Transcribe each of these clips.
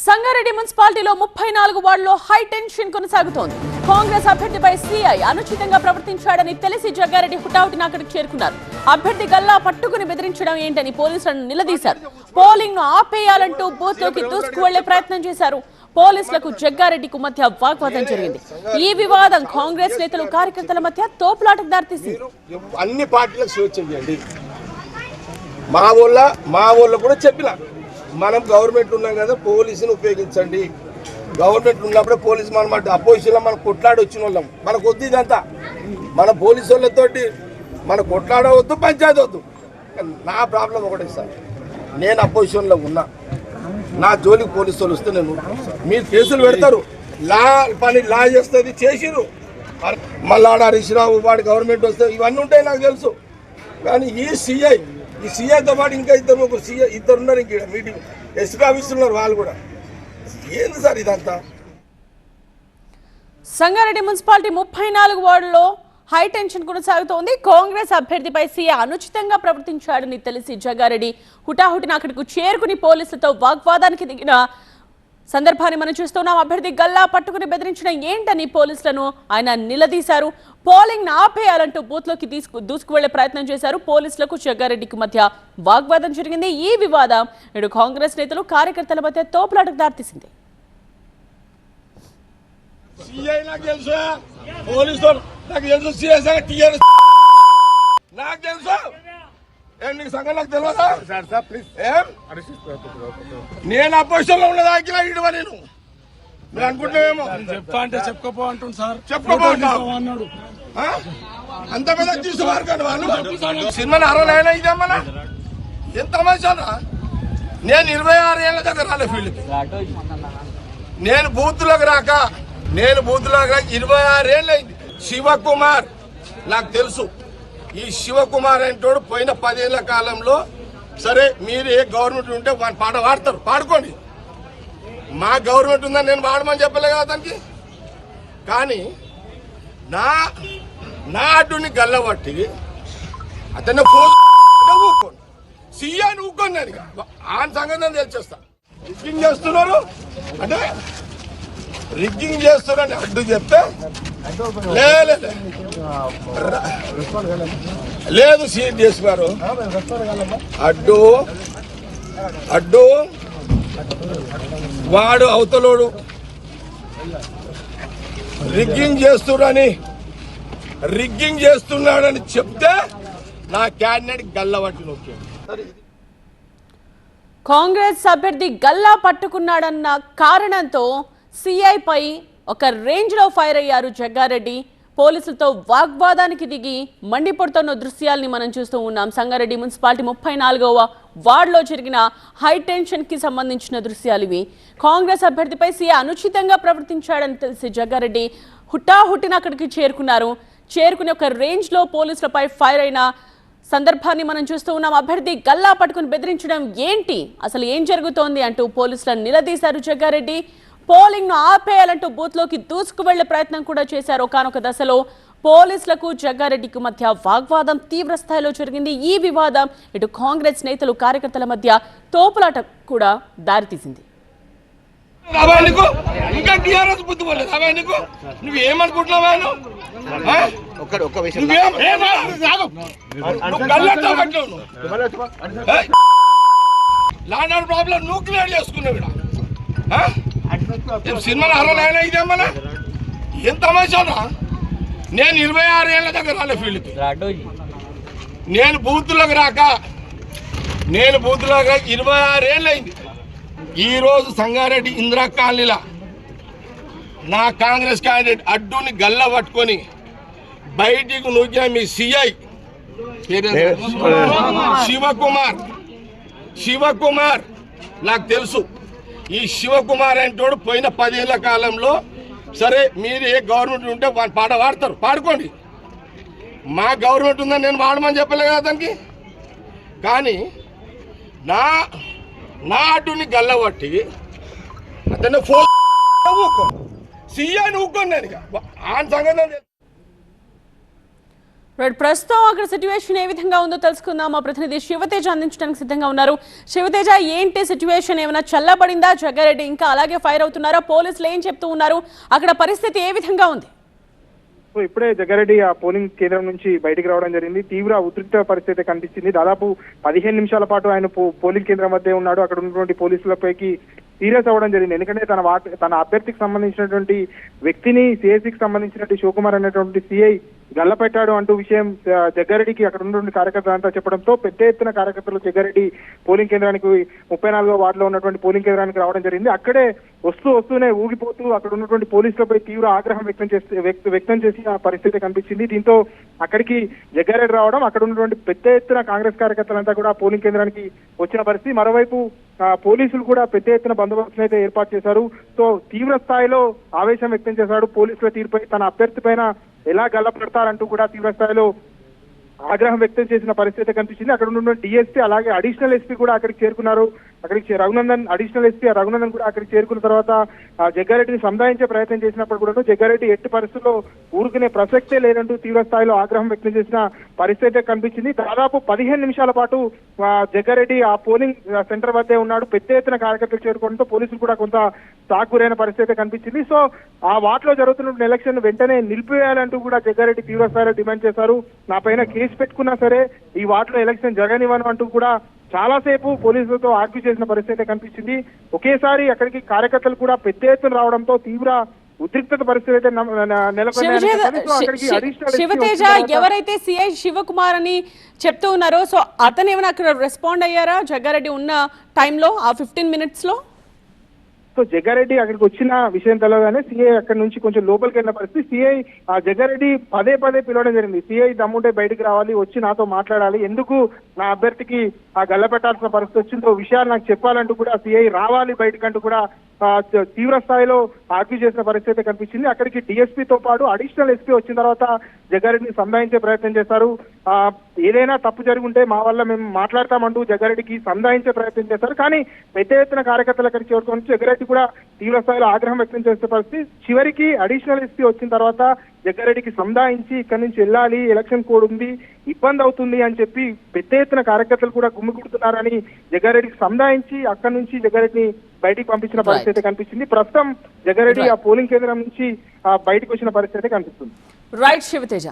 సంగారెడ్డి మున్సిపాలిటీలో 34 వార్డులో high tension కొనసాగుతోంది. కాంగ్రెస్ అభ్యర్థిపై సీఐ అనుచితంగా ప్రవర్తించాడని తెలిసి జగ్గారెడ్డి హుటాహుటిన అక్కడికి చేరుకున్నారు. అభ్యర్థి గల్లా పట్టుకుని బెదిరించడం ఏంటని పోలీసులను నిలదీశారు. పోలింగ్ ను ఆపేయాలంటూ బూత్ లోకి దూసుకు వెళ్లే ప్రయత్నం చేశారు. పోలీసులకు జగ్గారెడ్డికి మధ్య వాగ్వాదం జరిగింది. ఈ వివాదం కాంగ్రెస్ నేతలు కార్యకర్తల మధ్య తోపులాటకు దారితీసింది. అన్ని పార్టీలకు స్వేచ్ఛ ఇవ్వండి. మా ఊళ్ళో కూడా చెప్పిన మనం గవర్నమెంట్ ఉన్నాం కదా, పోలీసుని ఉపయోగించండి. గవర్నమెంట్ ఉన్నప్పుడే పోలీసు మనం అపోజిషన్లో మనం కొట్లాడి వచ్చిన వాళ్ళం. మనకు వద్దు ఇదంతా. మన పోలీసు వాళ్ళతోటి మన కొట్లాడవద్దు, పంచాయతీ వద్దు. నా ప్రాబ్లం ఒకటే సార్, నేను అపోజిషన్లో ఉన్నా, నా జోలికి పోలీసు వాళ్ళు వస్తే నేను మీరు కేసులు పెడతారు. లా చేస్తుంది చేసిరు. మళ్ళీ ఆడ హరీశ్రావు వాడి గవర్నమెంట్ వస్తే ఇవన్నీ ఉంటాయి నాకు తెలుసు. కానీ ఈ సీఐతో పాటు ఇంకా ఇద్దరు ఉన్నారు. ఇంక మీటింగ్ ఎస్పీ ఆఫీసులు ఉన్నారు, వాళ్ళు కూడా. ఏంది సార్ ఇదంతా? సంగారెడ్డి మున్సిపాలిటీ 34 వార్డులో హై టెన్షన్ కొనసాగుతోంది. కాంగ్రెస్ అభ్యర్థిపై సీఐ అనుచితంగా ప్రవర్తించాడని తెలిసి జగ్గారెడ్డి హుటాహుటిన అక్కడికి చేరుకుని పోలీసులతో వాగ్వాదానికి దిగిన సందర్భాన్ని మనం చూస్తున్నాం. అభ్యర్థి గల్లా పట్టుకుని బెదిరించడం ఏంటని పోలీసులను ఆయన నిలదీశారు. పోలింగ్ ఆపేయాలంటూ బూత్ లోకి దూసుకు వెళ్లే ప్రయత్నం చేశారు. పోలీసులకు జగ్గారెడ్డికి మధ్య వాగ్వాదం జరిగింది. ఈ వివాదం నేడు కాంగ్రెస్ నేతలు కార్యకర్తల మధ్య తోపులాటకు దారితీసింది. నేను అపోజిషన్ లో ఉన్నదా ఇడవ నేను మీరు అనుకుంటామేమో. చెప్తా అంటే చెప్పుకోపో అంటుంది సార్. చెప్పుకోపో అన్నాడు. అంత పెద్ద తీసుకోవాలి కానీ వాళ్ళు సినిమా 60 ఇదేమన్నా ఎంత తమాషానా? నేను 26 ఏళ్ళ దగ్గర రాలే ఫీల్డ్కి. నేను బూత్లోకి రాక 26 ఏళ్ళు అయింది. శివకుమార్ నాకు తెలుసు. ఈ శివకుమార్ అంటోడు పోయిన 10 ఏళ్ల కాలంలో సరే మీరు ఏ గవర్నమెంట్ ఉంటే వాళ్ళు పాట పాడతారు, పాడుకోండి. మా గవర్నమెంట్ ఉందని నేను పాడమని చెప్పలే కదా దానికి. కానీ నా అడ్డుని గల్లబట్టి అతన్ని ఊక్కోండి, సీఎని ఊక్కోండి. నేను ఆయన సంగతి నేను తెలిచేస్తా. రిగ్గింగ్ చేస్తున్నారు అంటే రిగ్గింగ్ చేస్తున్నారని అడ్డు చెప్తే లేదు సీఎస్ గారు అడ్డు వాడు అవతలోడు రిగ్గింగ్ చేస్తున్నాడని చెప్తే నా క్యాండిడేట్ గల్లబట్టి నొక్కాడు. కాంగ్రెస్ అభ్యర్థి గల్లా పట్టుకున్నాడన్న కారణంతో సీఐపై ఒక రేంజ్ లో ఫైర్ అయ్యారు జగ్గారెడ్డి. పోలీసులతో వాగ్వాదానికి దిగి మండిపడుతున్న దృశ్యాల్ని మనం చూస్తూ ఉన్నాం. సంగారెడ్డి మున్సిపాలిటీ 34వ వార్డులో జరిగిన హై టెన్షన్ కి సంబంధించిన దృశ్యాలు ఇవి. కాంగ్రెస్ అభ్యర్థిపై సీఐ అనుచితంగా ప్రవర్తించాడని తెలిసి జగ్గారెడ్డి హుటాహుటిన అక్కడికి చేరుకుని ఒక రేంజ్ లో పోలీసులపై ఫైర్ అయిన సందర్భాన్ని మనం చూస్తూ ఉన్నాం. అభ్యర్థి గల్లా పట్టుకుని బెదిరించడం ఏంటి, అసలు ఏం జరుగుతోంది అంటూ పోలీసులను నిలదీశారు జగ్గారెడ్డి. పోలింగ్ ను ఆపేయాలంటూ బూత్ లోకి దూసుకు వెళ్లే ప్రయత్నం కూడా చేశారు. ఒకానొక దశలో పోలీసులకు జగ్గారెడ్డికి మధ్య వాగ్వాదం తీవ్ర స్థాయిలో జరిగింది. ఈ వివాదం ఇటు కాంగ్రెస్ నేతలు కార్యకర్తల మధ్య తోపులాట కూడా దారితీసింది. ఇంకా టీఆర్ఎస్ బుద్ధి పోలేదు. నువ్వేమనుకుంటున్నావా? లాండ్ ప్రాబ్లం నువ్వు క్లియర్ చేసుకున్నావు. సినిమా 60 ఇదేమన్నా ఎంత తమాషానా? నేను 26 ఏళ్ళ దగ్గర రాలే ఫీల్డ్కి. నేను బూత్లోకి రాక 26 ఏళ్ళు అయింది. ఈరోజు సంగారెడ్డి ఇందిరా కాలనీలా నా కాంగ్రెస్ క్యాండిడేట్ అడ్డుని గల్ల పట్టుకొని బయటికి నూకిన మీ సిఐ శివకుమార్ నాకు తెలుసు. ఈ శివకుమార్ అంటోడు పోయిన 10 ఏళ్ల కాలంలో సరే మీరు ఏ గవర్నమెంట్ ఉంటే వాళ్ళు పాట పాడతారు, పాడుకోండి. మా గవర్నమెంట్ ఉందని నేను పాడమని చెప్పలే కదా దానికి. కానీ నా అడ్డుని గల్లబట్టి అతన్ని ఊక్కోండి, సీఎని ఊక్కోండి. నేను ఆయన సంగతి ప్రస్తుతం అక్కడ సిచ్యువేషన్ ఏ విధంగా ఉందో తెలుసుకుందాం. మా ప్రతినిధి శివతేజ అందించడానికి సిద్ధంగా ఉన్నారు. శివతేజ, ఏంటి సిచ్యువేషన్? ఏమైనా చల్లబడిందా? జగ్గారెడ్డి ఇంకా అలాగే ఫైర్ అవుతున్నారా? పోలీసులు ఏం చెప్తూ ఉన్నారు? అక్కడ పరిస్థితి ఏ విధంగా ఉంది? ఇప్పుడే జగ్గారెడ్డి ఆ పోలింగ్ కేంద్రం నుంచి బయటికి రావడం జరిగింది. తీవ్ర ఉద్రిక్త పరిస్థితి కనిపించింది. దాదాపు 15 నిమిషాల పాటు ఆయన పోలింగ్ కేంద్రం వద్దే ఉన్నాడు. అక్కడ ఉన్నటువంటి పోలీసులపైకి సీరియస్ అవ్వడం జరిగింది. ఎందుకంటే తన అభ్యర్థికి సంబంధించినటువంటి వ్యక్తిని, సిఐసికి సంబంధించినటువంటి శివకుమార్ అనేటువంటి సిఐ గల్లపెట్టాడు అంటూ విషయం జగ్గారెడ్డికి అక్కడ ఉన్నటువంటి కార్యకర్తలంతా చెప్పడంతో పెద్ద ఎత్తున కార్యకర్తలు జగ్గారెడ్డి పోలింగ్ కేంద్రానికి 34వ వార్డులో ఉన్నటువంటి పోలింగ్ కేంద్రానికి రావడం జరిగింది. అక్కడే వస్తూనే ఊగిపోతూ అక్కడ ఉన్నటువంటి పోలీసులపై తీవ్ర ఆగ్రహం వ్యక్తం చేసిన పరిస్థితి కనిపించింది. దీంతో అక్కడికి జగ్గారెడ్డి రావడం, అక్కడ ఉన్నటువంటి పెద్ద ఎత్తున కాంగ్రెస్ కార్యకర్తలంతా కూడా పోలింగ్ కేంద్రానికి వచ్చిన పరిస్థితి. మరోవైపు పోలీసులు కూడా పెద్ద ఎత్తున బందోబస్తును అయితే ఏర్పాటు చేశారు. సో తీవ్ర స్థాయిలో ఆవేశం వ్యక్తం చేశాడు. పోలీసుల తీరుపై, తన అభ్యర్థి పైన ఎలా గల్లపెడతారంటూ కూడా తీవ్ర స్థాయిలో ఆగ్రహం వ్యక్తం చేసిన పరిస్థితి కనిపించింది. అక్కడ ఉన్న డిఎస్పీ అలాగే అడిషనల్ ఎస్పీ కూడా అక్కడికి చేరుకున్నారు. అడిషనల్ ఎస్పీ రఘునందన్ కూడా అక్కడికి చేరుకున్న తర్వాత జగ్గారెడ్డిని సంధాయించే ప్రయత్నం చేసినప్పుడు కూడా జగ్గారెడ్డి ఎట్టి పరిస్థితుల్లో ఊరుకునే ప్రసక్తే లేదంటూ తీవ్ర స్థాయిలో ఆగ్రహం వ్యక్తం చేసిన పరిస్థితి కనిపించింది. దాదాపు 15 నిమిషాల పాటు జగ్గారెడ్డి ఆ పోలింగ్ సెంటర్ వద్దే ఉన్నాడు. పెద్ద ఎత్తున కార్యకర్తలు చేరుకోవడంతో పోలీసులు కూడా కొంత సాగురైన పరిస్థితి కనిపించింది. సో ఆ వార్డులో జరుగుతున్న ఎలక్షన్ వెంటనే నిలిపివేయాలంటూ కూడా జగ్గారెడ్డి తీవ్ర స్థాయిలో డిమాండ్ చేశారు. నా పైన కేసు పెట్టుకున్నా సరే ఈ వార్డులో ఎలక్షన్ జరగనివ్వను అంటూ కూడా చాలాసేపు పోలీసులతో ఆర్గ్యూ చేసిన పరిస్థితి కనిపించింది. ఒకేసారి అక్కడికి కార్యకర్తలు కూడా పెద్ద ఎత్తున రావడంతో తీవ్ర ఉద్రిక్తత పరిస్థితి అయితే శివతేజ, ఎవరైతే సిఐ శివకుమార్ అని చెప్తూ ఉన్నారో, సో అతను ఏమైనా అక్కడ రెస్పాండ్ అయ్యారా జగ్గారెడ్డి ఉన్న టైంలో, ఆ 15 మినిట్స్ లో? సో జగ్గారెడ్డి అక్కడికి వచ్చిన విషయం తెలవగానే సిఐ అక్కడి నుంచి కొంచెం లోపలికి వెళ్ళిన పరిస్థితి. సిఐ జగ్గారెడ్డి పదే పిలవడం జరిగింది. సిఐ దమ్ముంటే బయటికి రావాలి, వచ్చి నాతో మాట్లాడాలి, ఎందుకు నా అభ్యర్థికి ఆ గల్ల పెట్టాల్సిన పరిస్థితి వచ్చిందో విషయాలు నాకు చెప్పాలంటూ కూడా సిఐ రావాలి బయటకంటూ కూడా తీవ్ర స్థాయిలో ఆర్గ్యూ చేసిన పరిస్థితి కనిపించింది. అక్కడికి డిఎస్పీతో పాటు అడిషనల్ ఎస్పీ వచ్చిన తర్వాత జగ్గారెడ్డిని సంధాయించే ప్రయత్నం చేశారు. ఏదైనా తప్పు జరుగుంటే మా వల్ల మేము మాట్లాడతామంటూ జగ్గారెడ్డికి సంధాయించే ప్రయత్నం చేశారు. కానీ పెద్ద ఎత్తున కార్యకర్తలు అక్కడికి చేరుకొని జగ్గారెడ్డి కూడా తీవ్ర స్థాయిలో ఆగ్రహం వ్యక్తం చేసే పరిస్థితి. చివరికి అడిషనల్ ఎస్పీ వచ్చిన తర్వాత జగ్గారెడ్డికి సంధాయించి ఇక్కడి నుంచి వెళ్ళాలి, ఎలక్షన్ కోడ్ ఉంది, ఇబ్బంది అవుతుంది అని చెప్పి పెద్ద ఎత్తున కార్యకర్తలు కూడా గుమ్మిగుడుతున్నారని జగ్గారెడ్డికి సంధాయించి అక్కడి నుంచి జగ్గారెడ్డిని బయటికి పంపించిన పరిస్థితి కనిపించింది. ప్రస్తుతం జగ్గారెడ్డి ఆ పోలింగ్ కేంద్రం నుంచి బయటకు వచ్చిన పరిస్థితి కనిపిస్తుంది. రైట్ శివతేజ.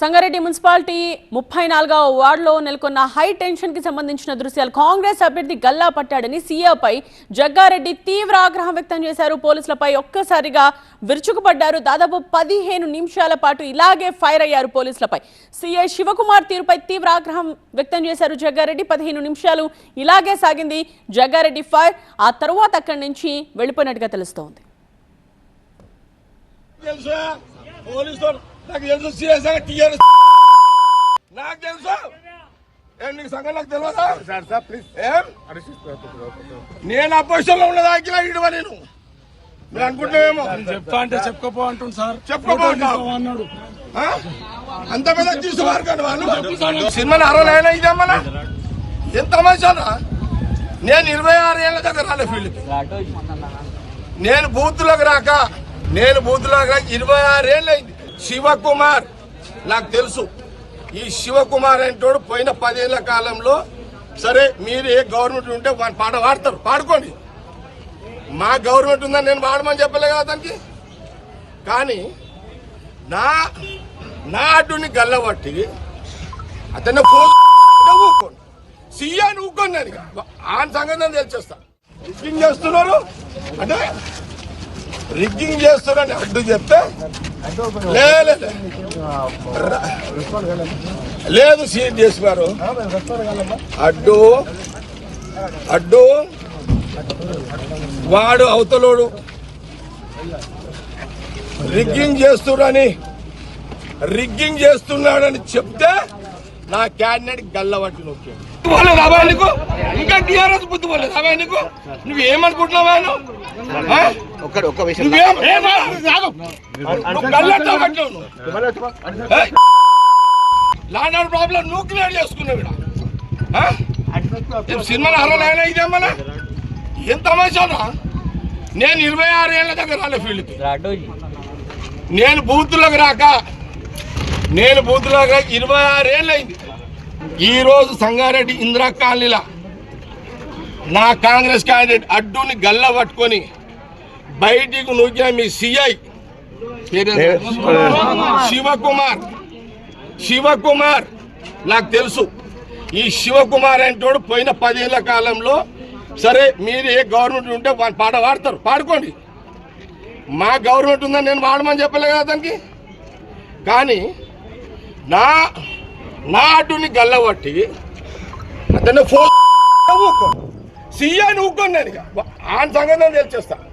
సంగారెడ్డి మున్సిపాలిటీ 34వ వార్డులో నెలకొన్న హై టెన్షన్ కి సంబంధించిన దృశ్యాలు. కాంగ్రెస్ అభ్యర్థి గల్లా పట్టాడని సీఏపై జగ్గారెడ్డి తీవ్ర ఆగ్రహం వ్యక్తం చేశారు. పోలీసులపై ఒక్కసారిగా విరుచుకుపడ్డారు. దాదాపు 15 నిమిషాల పాటు ఇలాగే ఫైర్ అయ్యారు పోలీసులపై. సీఐ శివకుమార్ తీరుపై తీవ్ర ఆగ్రహం వ్యక్తం చేశారు జగ్గారెడ్డి. 15 నిమిషాలు ఇలాగే సాగింది జగ్గారెడ్డి ఫైర్. ఆ తరువాత అక్కడి నుంచి వెళ్ళిపోయినట్టుగా తెలుస్తోంది. నాకు తెలుసు సీఎస్ టీఆర్ఎస్ నాకు తెలుసు. నీకు సంగతి నాకు తెలియదా? నేను అపోజిషన్ లో ఉన్నదా ఇడవ నేను మీరు అనుకుంటామేమో. చెప్తా అంటే చెప్పుకోపో అంటుంది సార్. చెప్పుకోపో అన్నాడు. అంత పెద్ద తీసుకోవాలి కానీ వాళ్ళు సినిమా 60 ఇదేమన్నా ఎంత మంచిదా? నేను 26 ఏళ్ళ దగ్గర రాలే ఫీల్డ్కి. నేను బూత్లోకి రాక 26 ఏళ్ళు అయింది. శివకుమార్ నాకు తెలుసు. ఈ శివకుమార్ అంటోడు పోయిన 10 ఏళ్ల కాలంలో, సరే మీరు ఏ గవర్నమెంట్ ఉంటే వాని పాట పాడతారు, పాడుకోండి. మా గవర్నమెంట్ ఉందని నేను పాడమని చెప్పలే కదా అతనికి. కానీ నా అడ్డుని గల్లబట్టి అతన్ని ఊక్కోండి, సీఎని ఊక్కోండి. అని ఆ సంగతి నేను తెలిచేస్తా. రిగ్గింగ్ చేస్తున్నారు అంటే రిగ్గింగ్ చేస్తున్నారని అడ్డు చెప్తే లేదు సీఎం చేస్తున్నారు. అడ్డు వాడు అవతలోడు రిగ్గింగ్ చేస్తున్నాడని చెప్తే నా క్యాండిడేట్ గల్లబట్టి నొక్కాడు. నీకు ఇంకా టీఆర్ఎస్ బుద్ధి పోలేదు అవా నీకు? నువ్వేమనుకుంటున్నావా? లాండ్ ప్రాబ్లం నువ్వు క్లియర్ చేసుకున్నావు. సినిమా 60 ఇదేమన్నా ఎంత తమాషానా? నేను 26 ఏళ్ళ దగ్గర రాలే ఫీల్డ్కి. నేను బూత్లోకి రాక నేను బూతులాగా 26 ఏళ్ళు అయింది. ఈరోజు సంగారెడ్డి ఇందిరా కాలనీలా నా కాంగ్రెస్ క్యాండిడేట్ అడ్డుని గల్ల పట్టుకొని బయటికి నూకిన మీ సిఐ శివకుమార్ నాకు తెలుసు. ఈ శివకుమార్ అంటోడు పోయిన 10 ఏళ్ల కాలంలో సరే మీరు ఏ గవర్నమెంట్ ఉంటే వాళ్ళు పాట పాడతారు, పాడుకోండి. మా గవర్నమెంట్ ఉందని నేను వాడమని చెప్పలే కదా దానికి. కానీ నా అడ్డుని గల్లబట్టి అతను ఫోన్ ఊక్కోండి, సీఐని ఊక్కోండి. నేను ఆయన సంగతి నేను తెలిచేస్తాను.